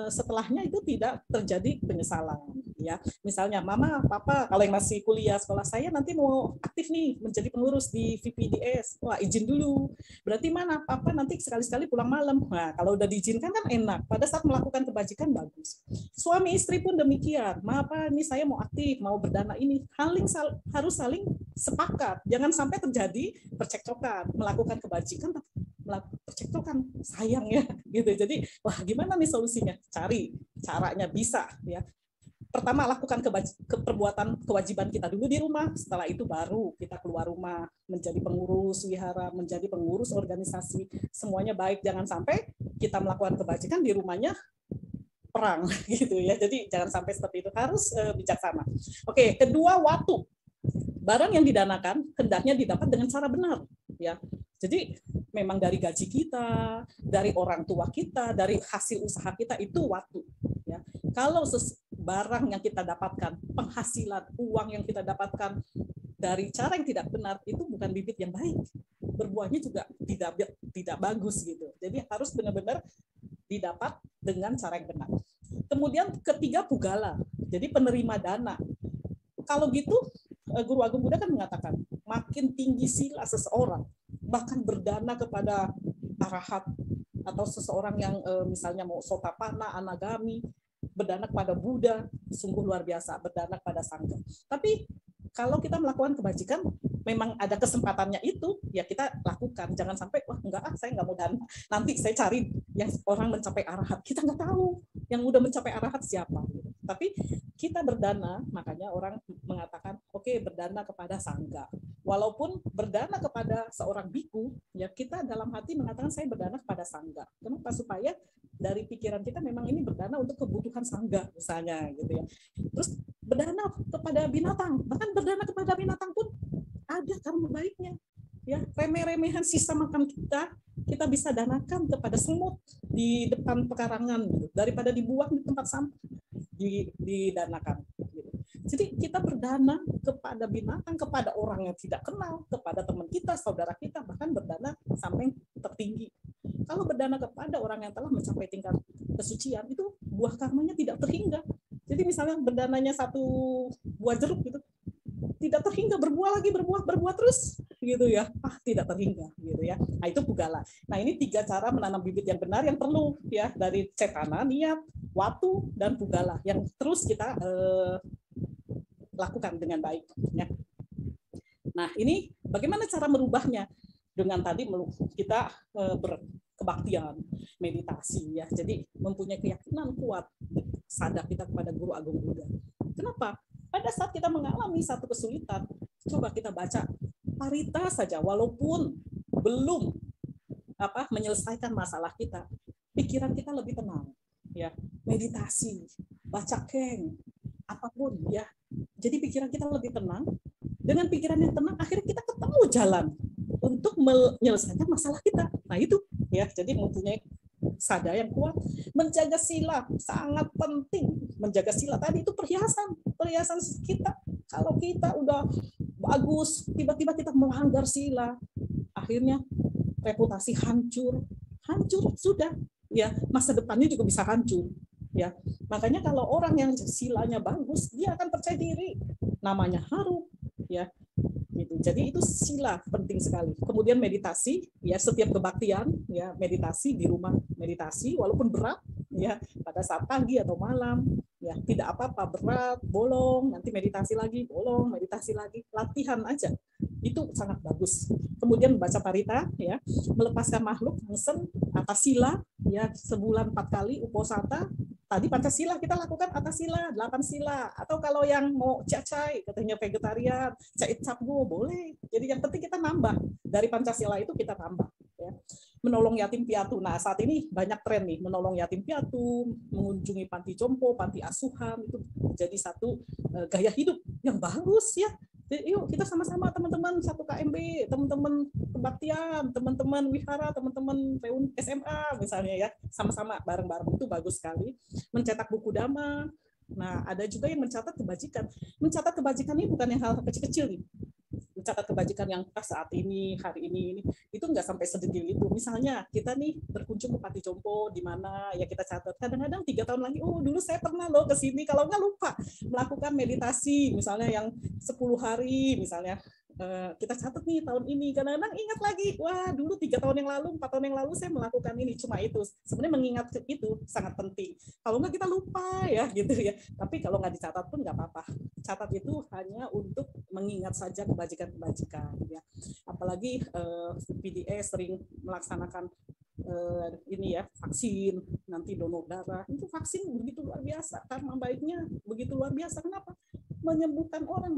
setelahnya itu tidak terjadi penyesalan ya. Misalnya mama, papa, kalau yang masih kuliah sekolah, saya nanti mau aktif nih menjadi pengurus di VPDS. Wah, izin dulu. Berarti mana papa nanti sekali-sekali pulang malam. Nah, kalau udah diizinkan kan enak. Pada saat melakukan kebajikan bagus. Suami istri pun demikian. Ma, apa ini saya mau aktif, mau berdana ini. Harus saling sepakat. Jangan sampai terjadi percekcokan, melakukan kebajikan percekcokan, sayang ya gitu. Jadi wah gimana nih solusinya, cari caranya bisa ya. Pertama lakukan perbuatan kewajiban kita dulu di rumah, setelah itu baru kita keluar rumah menjadi pengurus wihara, menjadi pengurus organisasi, semuanya baik. Jangan sampai kita melakukan kebajikan di rumahnya perang gitu ya. Jadi jangan sampai seperti itu, harus bijaksana. Oke, kedua, waktu. Barang yang didanakan hendaknya didapat dengan cara benar ya. Jadi memang dari gaji kita, dari orang tua kita, dari hasil usaha kita itu waktu ya. Kalau barang yang kita dapatkan, penghasilan uang yang kita dapatkan dari cara yang tidak benar, itu bukan bibit yang baik. Berbuahnya juga tidak bagus gitu. Jadi harus benar-benar didapat dengan cara yang benar. Kemudian ketiga, pugala. Jadi penerima dana. Kalau gitu Guru Agung Buddha kan mengatakan makin tinggi sila seseorang, bahkan berdana kepada arahat atau seseorang yang misalnya mau Sotapanna, Anagami, berdana kepada Buddha, sungguh luar biasa, berdana kepada Sangha. Tapi kalau kita melakukan kebajikan, memang ada kesempatannya itu, ya kita lakukan. Jangan sampai, wah enggak, saya enggak mau dana. Nanti saya cari yang orang mencapai arahat. Kita enggak tahu yang udah mencapai arahat siapa. Tapi kita berdana, makanya orang mengatakan, oke, berdana kepada Sangha. Walaupun berdana kepada seorang biku, ya kita dalam hati mengatakan saya berdana kepada Sangha. Kenapa? Supaya dari pikiran kita memang ini berdana untuk kebutuhan Sangha, misalnya gitu ya. Terus berdana kepada binatang, bahkan berdana kepada binatang pun ada karma baiknya. Ya, remeh-remehan sisa makan kita bisa danakan kepada semut di depan pekarangan gitu, daripada dibuang di tempat sampah, didanakan gitu. Jadi kita berdana kepada binatang, kepada orang yang tidak kenal, kepada teman kita, saudara kita, bahkan berdana sampai tertinggi. Kalau berdana kepada orang yang telah mencapai tingkat kesucian, itu buah karmanya tidak terhingga. Jadi misalnya berdananya 1 buah jeruk gitu, tidak terhingga, berbuah lagi, berbuah terus gitu ya, tidak terhingga gitu ya. Nah itu pugala. Nah ini 3 cara menanam bibit yang benar yang perlu ya, dari cetana, niat, waktu, dan pugala yang terus kita lakukan dengan baik ya. Nah ini bagaimana cara merubahnya? Dengan tadi kita berkebaktian, meditasi ya. Jadi mempunyai keyakinan kuat, sadar kita kepada Guru Agung Buddha. Kenapa? Pada saat kita mengalami satu kesulitan, coba kita baca parita saja, walaupun belum menyelesaikan masalah kita, pikiran kita lebih tenang ya. Meditasi, baca keng, apapun ya. Jadi pikiran kita lebih tenang. Dengan pikiran yang tenang, akhirnya kita ketemu jalan untuk menyelesaikan masalah kita. Nah itu ya, jadi mempunyai sada yang kuat. Menjaga sila sangat penting. Menjaga sila tadi itu perhiasan kita. Kalau kita udah bagus, tiba-tiba kita melanggar sila, akhirnya reputasi hancur sudah ya, masa depannya juga bisa hancur ya. Makanya kalau orang yang silanya bagus, dia akan percaya diri, namanya harum ya. Jadi itu sila penting sekali. Kemudian meditasi ya, setiap kebaktian ya, meditasi di rumah, meditasi walaupun berat ya, pada saat pagi atau malam ya, tidak apa-apa, berat, bolong, nanti meditasi lagi, bolong, meditasi lagi, latihan aja. Itu sangat bagus. Kemudian membaca parita ya, melepaskan makhluk mesen atas sila ya, sebulan 4 kali uposata. Tadi Pancasila kita lakukan atas sila, 8 sila. Atau kalau yang mau cacai, katanya vegetarian, cait sabgo, boleh. Jadi yang penting kita nambah. Dari Pancasila itu kita tambah. Ya. Menolong yatim piatu. Nah saat ini banyak tren nih, menolong yatim piatu, mengunjungi panti jompo, panti asuhan, itu jadi satu gaya hidup yang bagus ya. Jadi, yuk kita sama-sama teman-teman 1 KMB, teman-teman kebaktian, teman-teman wihara, teman-teman SMA misalnya ya, sama-sama bareng-bareng itu bagus sekali. Mencetak buku dhamma. Nah, ada juga yang mencatat kebajikan. Mencatat kebajikan ini bukan yang hal kecil-kecil nih. Mencatat kebajikan yang saat ini, hari ini, itu nggak sampai sedetail itu. Misalnya kita nih berkunjung ke Pati Jompo di mana ya kita catat. Kadang-kadang 3 tahun lagi, oh dulu saya pernah loh ke sini. Kalau nggak lupa melakukan meditasi, misalnya yang 10 hari, misalnya kita catat nih tahun ini. Kadang-kadang ingat lagi, wah dulu 3 tahun yang lalu, 4 tahun yang lalu saya melakukan ini. Cuma itu. Sebenarnya mengingat itu sangat penting. Kalau nggak kita lupa ya gitu ya. Tapi kalau nggak dicatat pun nggak apa-apa. Catat itu hanya untuk mengingat saja kebajikan-kebajikan ya. Apalagi PDS sering melaksanakan ini ya, vaksin, nanti donor darah. Itu vaksin begitu luar biasa, karma baiknya begitu luar biasa. Kenapa? Menyembuhkan orang,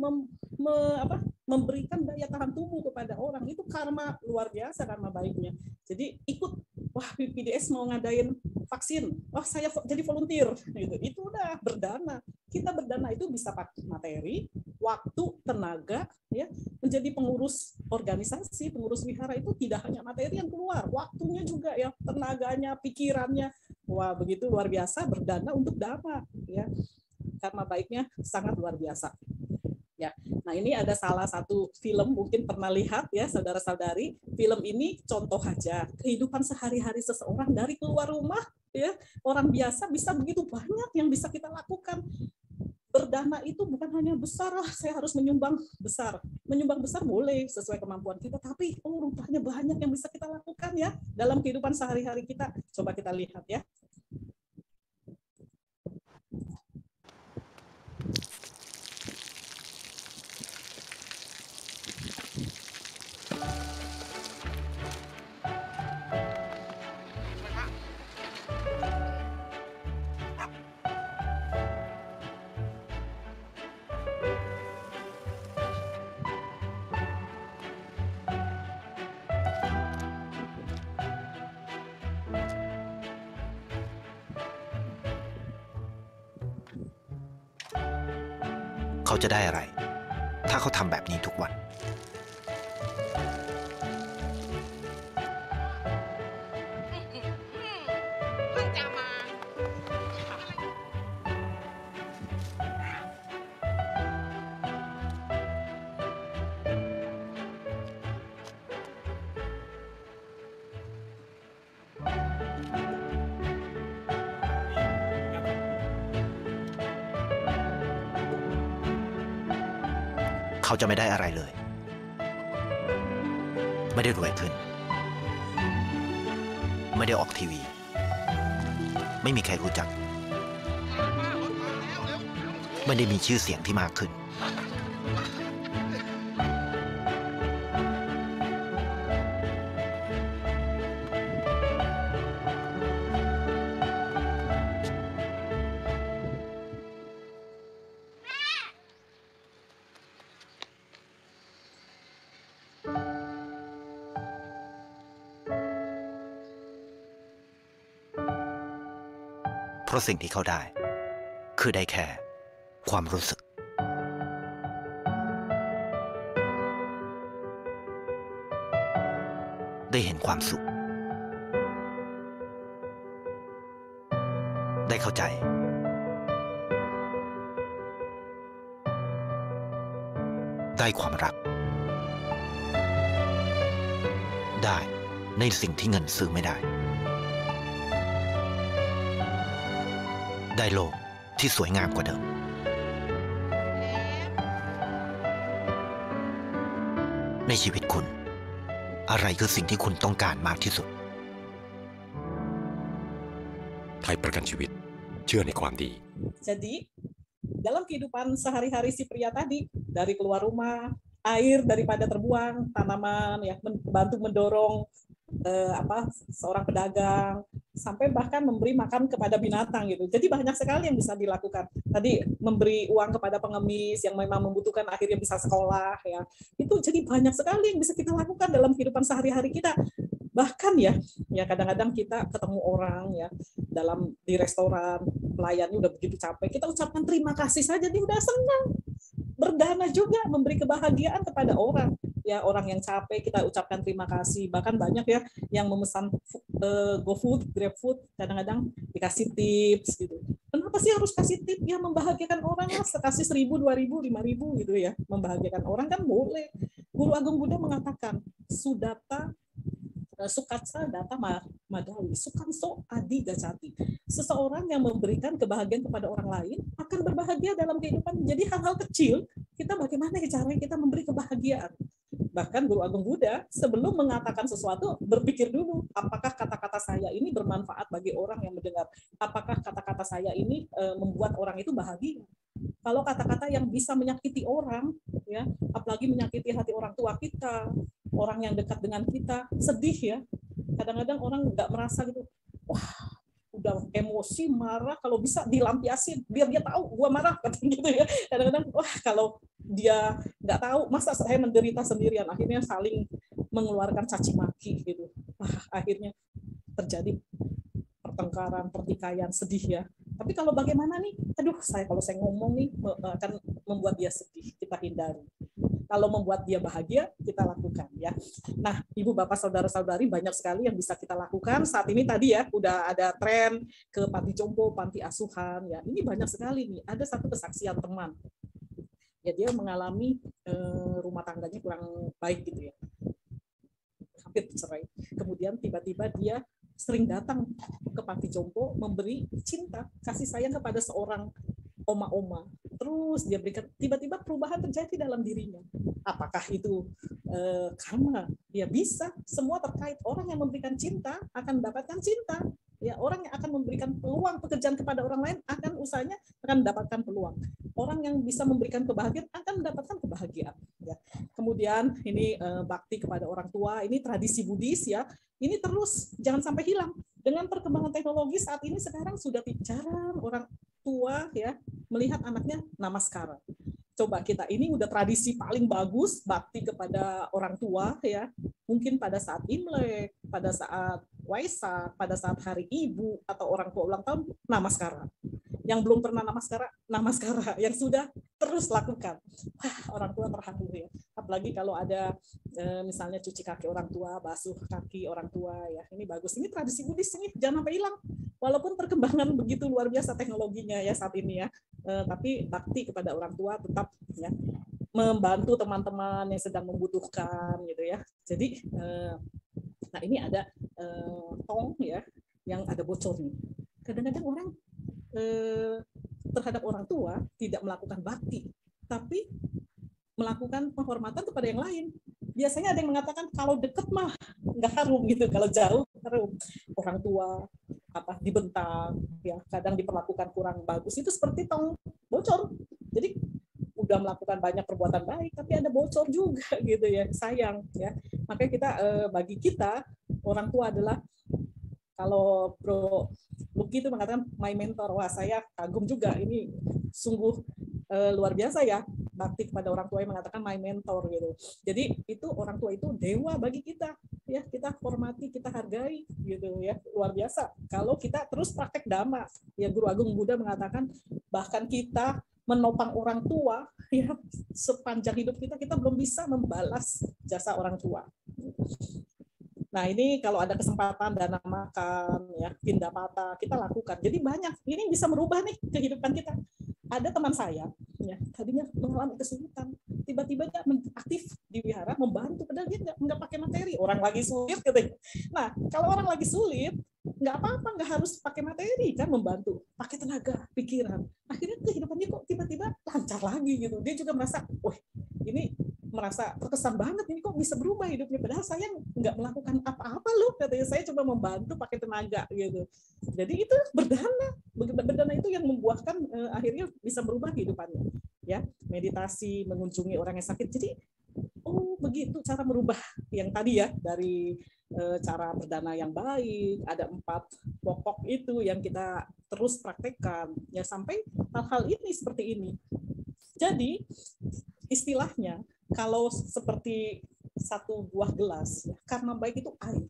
memberikan daya tahan tubuh kepada orang, itu karma luar biasa, karma baiknya. Jadi ikut, wah PDS mau ngadain vaksin, wah saya jadi volunteer, gitu. Itu udah berdana. Kita berdana itu bisa pakai materi, waktu, tenaga, ya, menjadi pengurus organisasi, pengurus wihara itu tidak hanya materi yang keluar, waktunya juga ya, tenaganya, pikirannya, wah begitu luar biasa, berdana untuk dhamma, ya. Karma baiknya sangat luar biasa. Ya, nah ini ada salah satu film mungkin pernah lihat ya saudara-saudari. Film ini contoh aja kehidupan sehari-hari seseorang dari keluar rumah ya. Orang biasa bisa begitu banyak yang bisa kita lakukan. Berdana itu bukan hanya besar, saya harus menyumbang besar. Menyumbang besar boleh sesuai kemampuan kita, tapi rupanya banyak yang bisa kita lakukan ya dalam kehidupan sehari-hari kita. Coba kita lihat ya.เขาจะได้อะไรถ้าเขาทำแบบนี้ทุกวันเขาจะไม่ได้อะไรเลยไม่ได้รวยขึ้นไม่ได้ออกทีวีไม่มีใครรู้จักไม่ได้มีชื่อเสียงที่มากขึ้นเพราะสิ่งที่เขาได้คือได้แค่ความรู้สึกได้เห็นความสุขได้เข้าใจได้ความรักได้ในสิ่งที่เงินซื้อไม่ได้ได้โลกที่สวยงามกว่าเดิมในชีวิตคุณอะไรคือสิ่งที่คุณต้องการมากที่สุดไทยประกันชีวิตเชื่อในความดี Jadi dalam kehidupan sehari-hari si pria tadi, dari keluar rumah, air daripada terbuang, tanaman ya, bantu mendorong seorang pedagang, sampai bahkan memberi makan kepada binatang gitu. Jadi banyak sekali yang bisa dilakukan. Tadi memberi uang kepada pengemis yang memang membutuhkan, akhirnya bisa sekolah ya. Itu jadi banyak sekali yang bisa kita lakukan dalam kehidupan sehari-hari kita. Bahkan ya kadang-kadang kita ketemu orang ya di restoran, pelayannya udah begitu capek, kita ucapkan terima kasih saja, dia udah senang. Berdana juga memberi kebahagiaan kepada orang. Ya, orang yang capek kita ucapkan terima kasih. Bahkan banyak ya yang memesan GoFood, GrabFood, kadang-kadang dikasih tips gitu. Kenapa sih harus kasih tips? Ya membahagiakan orang lah, kasih 1.000, 2.000, 5.000 gitu ya. Membahagiakan orang kan boleh. Guru Agung Buddha mengatakan, sudata sukatsa data madawi, sukanso adi gacati. Seseorang yang memberikan kebahagiaan kepada orang lain akan berbahagia dalam kehidupan. Jadi hal-hal kecil, kita bagaimana caranya kita memberi kebahagiaan. Bahkan Guru Agung Buddha sebelum mengatakan sesuatu berpikir dulu, apakah kata-kata saya ini bermanfaat bagi orang yang mendengar? Apakah kata-kata saya ini membuat orang itu bahagia? Kalau kata-kata yang bisa menyakiti orang, ya, apalagi menyakiti hati orang tua kita, orang yang dekat dengan kita, sedih ya. Kadang-kadang orang nggak merasa gitu, wah, udah emosi, marah, kalau bisa dilampiasin, biar dia tahu gua marah, gitu ya. Kadang-kadang, wah, kalau dia nggak tahu, masa saya menderita sendirian, akhirnya saling mengeluarkan caci maki gitu. Wah, akhirnya terjadi pertengkaran, pertikaian, sedih ya. Tapi kalau bagaimana nih, kalau saya ngomong nih akan membuat dia sedih, kita hindari. Kalau membuat dia bahagia, kita lakukan ya. Nah, Ibu Bapak Saudara-saudari, banyak sekali yang bisa kita lakukan. Saat ini tadi ya udah ada tren ke panti jompo, panti asuhan ya. Ini banyak sekali nih. Ada satu kesaksian teman. Ya, dia mengalami rumah tangganya kurang baik gitu ya. Hampir cerai. Kemudian tiba-tiba dia sering datang ke panti jompo memberi cinta, kasih sayang kepada seorang oma-oma. Terus dia berikan, tiba-tiba perubahan terjadi dalam dirinya. Apakah itu karma? Ya bisa, semua terkait. Orang yang memberikan cinta akan mendapatkan cinta. Ya, orang yang akan memberikan peluang pekerjaan kepada orang lain akan usahanya akan mendapatkan peluang. Orang yang bisa memberikan kebahagiaan akan mendapatkan kebahagiaan. Ya. Kemudian ini bakti kepada orang tua, ini tradisi Buddhis ya. Ini terus jangan sampai hilang. Dengan perkembangan teknologi saat ini sekarang sudah jarang orang tua ya melihat anaknya namaskara. Coba kita, ini udah tradisi paling bagus bakti kepada orang tua ya. Mungkin pada saat Imlek, pada saat Waisak, pada saat hari ibu atau orang tua ulang tahun, namaskara. Yang belum pernah namaskara, yang sudah terus lakukan. Wah, orang tua terharu ya. Apalagi kalau ada misalnya cuci kaki orang tua, basuh kaki orang tua ya. Ini bagus. Ini tradisi Buddhis ini jangan sampai hilang. Walaupun perkembangan begitu luar biasa teknologinya ya saat ini ya. Tapi bakti kepada orang tua tetap ya, membantu teman-teman yang sedang membutuhkan gitu ya. Jadi nah ini ada tong ya yang ada bocor nih. Kadang-kadang orang terhadap orang tua tidak melakukan bakti, tapi melakukan penghormatan kepada yang lain. Biasanya ada yang mengatakan kalau deket mah nggak harum gitu, kalau jauh harum. Orang tua dibentak, ya kadang diperlakukan kurang bagus, itu seperti tong bocor. Jadi udah melakukan banyak perbuatan baik, tapi ada bocor juga gitu ya, sayang ya. Makanya kita bagi kita orang tua adalah, kalau Bro Luki itu mengatakan my mentor, wah saya kagum juga, ini sungguh luar biasa ya, bakti kepada orang tua yang mengatakan my mentor gitu. Jadi itu orang tua itu dewa bagi kita ya, kita hormati, kita hargai gitu ya, luar biasa. Kalau kita terus praktek dhamma ya, Guru Agung Buddha mengatakan bahkan kita menopang orang tua ya sepanjang hidup kita belum bisa membalas jasa orang tua. Nah, ini kalau ada kesempatan dana makan ya, pindapata, kita lakukan. Jadi banyak, ini bisa merubah nih kehidupan kita. Ada teman saya ya, tadinya mengalami kesulitan, tiba-tiba dia aktif di wihara membantu, padahal dia nggak pakai materi, orang lagi sulit gitu. Nah, kalau orang lagi sulit nggak apa-apa, nggak harus pakai materi kan, membantu, pakai tenaga, pikiran. Akhirnya kehidupannya kok tiba-tiba lancar lagi gitu. Dia juga merasa, wah ini merasa terkesan banget, ini kok bisa berubah hidupnya, padahal saya nggak melakukan apa-apa loh, katanya, saya coba membantu pakai tenaga gitu. Jadi itu berdana itu yang membuahkan akhirnya bisa berubah kehidupannya ya. Meditasi, mengunjungi orang yang sakit. Jadi begitu cara merubah yang tadi ya, dari cara berdana yang baik, ada 4 pokok itu yang kita terus praktekkan ya, sampai hal-hal ini seperti ini. Jadi istilahnya kalau seperti satu buah gelas ya, karma baik itu air.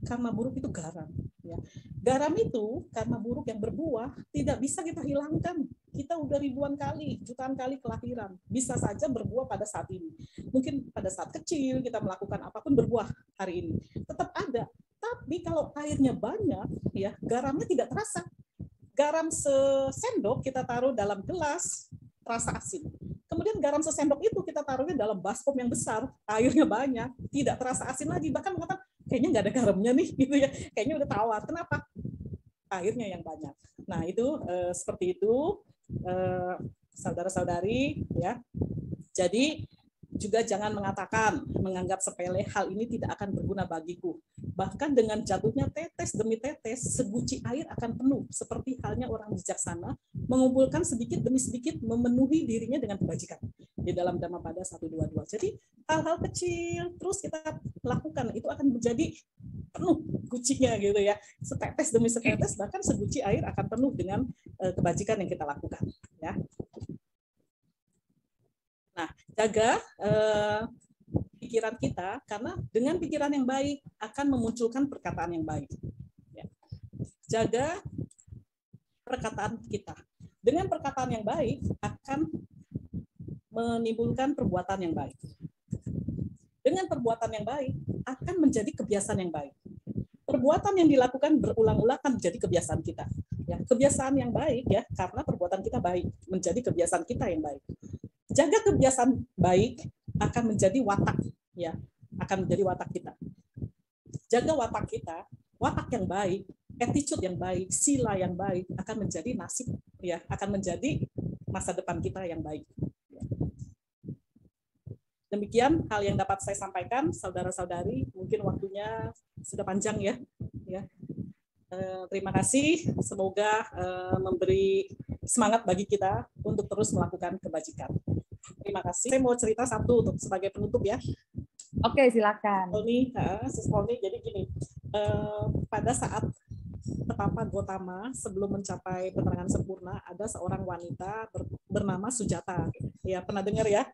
karma buruk itu garam. Ya. Garam itu karma buruk yang berbuah tidak bisa kita hilangkan. Kita udah ribuan kali, jutaan kali kelahiran, bisa saja berbuah pada saat ini. Mungkin pada saat kecil kita melakukan apapun berbuah hari ini, tetap ada. Tapi kalau airnya banyak, ya garamnya tidak terasa. Garam sesendok kita taruh dalam gelas, terasa asin. Kemudian garam sesendok itu kita taruhnya dalam baskom yang besar, airnya banyak, tidak terasa asin lagi. Bahkan mengatakan, kayaknya nggak ada garamnya nih, gitu ya. Kayaknya udah tawar. Kenapa? Airnya yang banyak. Nah itu seperti itu, saudara-saudari, ya. Jadi juga jangan menganggap sepele, hal ini tidak akan berguna bagiku. Bahkan dengan jatuhnya tetes demi tetes, seguci air akan penuh. Seperti halnya orang bijaksana, mengumpulkan sedikit demi sedikit, memenuhi dirinya dengan kebajikan. Di dalam Dhammapada 122. Jadi hal-hal kecil terus kita lakukan, itu akan menjadi penuh gucinya gitu ya. Setetes demi setetes, bahkan seguci air akan penuh dengan kebajikan yang kita lakukan. Ya. Nah, jaga pikiran kita, karena dengan pikiran yang baik akan memunculkan perkataan yang baik. Ya. Jaga perkataan kita. Dengan perkataan yang baik akan menimbulkan perbuatan yang baik. Dengan perbuatan yang baik akan menjadi kebiasaan yang baik. Perbuatan yang dilakukan berulang-ulang akan menjadi kebiasaan kita. Ya, kebiasaan yang baik ya, karena perbuatan kita baik, menjadi kebiasaan kita yang baik. Jaga kebiasaan baik akan menjadi watak, ya, akan menjadi watak kita. Jaga watak kita, watak yang baik, attitude yang baik, sila yang baik akan menjadi nasib, ya, akan menjadi masa depan kita yang baik. Demikian hal yang dapat saya sampaikan, saudara-saudari. Mungkin waktunya sudah panjang ya. Terima kasih. Semoga memberi semangat bagi kita untuk terus melakukan kebajikan. Terima kasih. Saya mau cerita satu untuk sebagai penutup ya. Oke, silakan. Sis Polni, jadi gini, pada saat Petapa Gotama sebelum mencapai penerangan sempurna, ada seorang wanita bernama Sujata. Ya, pernah dengar ya?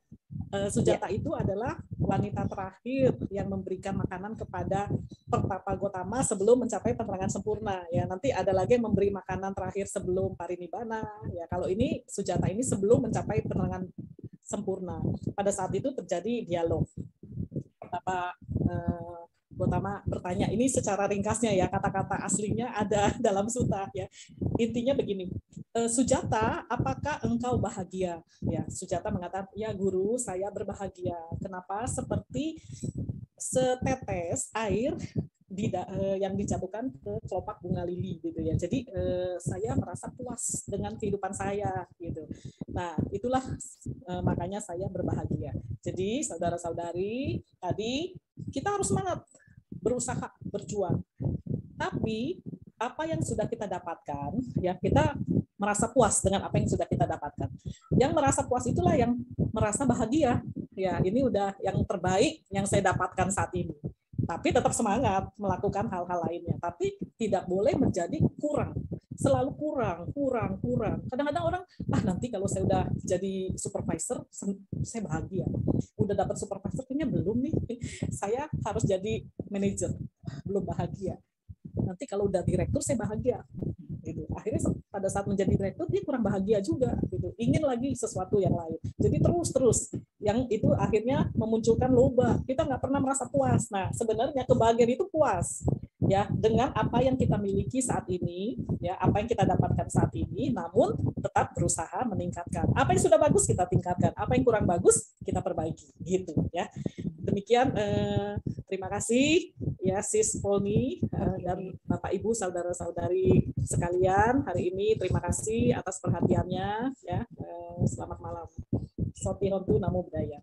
Sujata itu adalah wanita terakhir yang memberikan makanan kepada Petapa Gotama sebelum mencapai penerangan sempurna. Ya, nanti ada lagi yang memberi makanan terakhir sebelum parinibbana. Ya, kalau ini Sujata ini sebelum mencapai penerangan sempurna. Pada saat itu terjadi dialog. Petapa Gotama bertanya, ini secara ringkasnya ya, kata-kata aslinya ada dalam sutta ya. Intinya begini, Sujata, apakah engkau bahagia? Ya, Sujata mengatakan, ya guru, saya berbahagia. Kenapa? Seperti setetes air yang dijatuhkan ke kelopak bunga lili gitu ya. Jadi saya merasa puas dengan kehidupan saya gitu. Nah, itulah makanya saya berbahagia. Jadi saudara-saudari, tadi kita harus semangat, berusaha, berjuang. Tapi apa yang sudah kita dapatkan, ya kita merasa puas dengan apa yang sudah kita dapatkan. Yang merasa puas itulah yang merasa bahagia. Ya, ini udah yang terbaik yang saya dapatkan saat ini. Tapi tetap semangat melakukan hal-hal lainnya. Tapi tidak boleh menjadi kurang. Selalu kurang. Kadang-kadang orang, nanti kalau saya udah jadi supervisor, saya bahagia. Udah dapat supervisor, kayaknya belum nih. Saya harus jadi manajer, belum bahagia. Nanti kalau udah direktur, saya bahagia. Gitu. Akhirnya pada saat menjadi direktur, dia kurang bahagia juga. Gitu. Ingin lagi sesuatu yang lain. Jadi terus. Yang itu akhirnya memunculkan loba. Kita nggak pernah merasa puas. Nah, sebenarnya kebahagiaan itu puas. Ya, dengan apa yang kita miliki saat ini, ya, apa yang kita dapatkan saat ini, namun tetap berusaha meningkatkan. Apa yang sudah bagus kita tingkatkan, apa yang kurang bagus kita perbaiki, gitu ya. Demikian, terima kasih ya Sis Polni dan Bapak Ibu saudara-saudari sekalian hari ini. Terima kasih atas perhatiannya ya. Selamat malam. Soti Hontu Namo Buddhaya.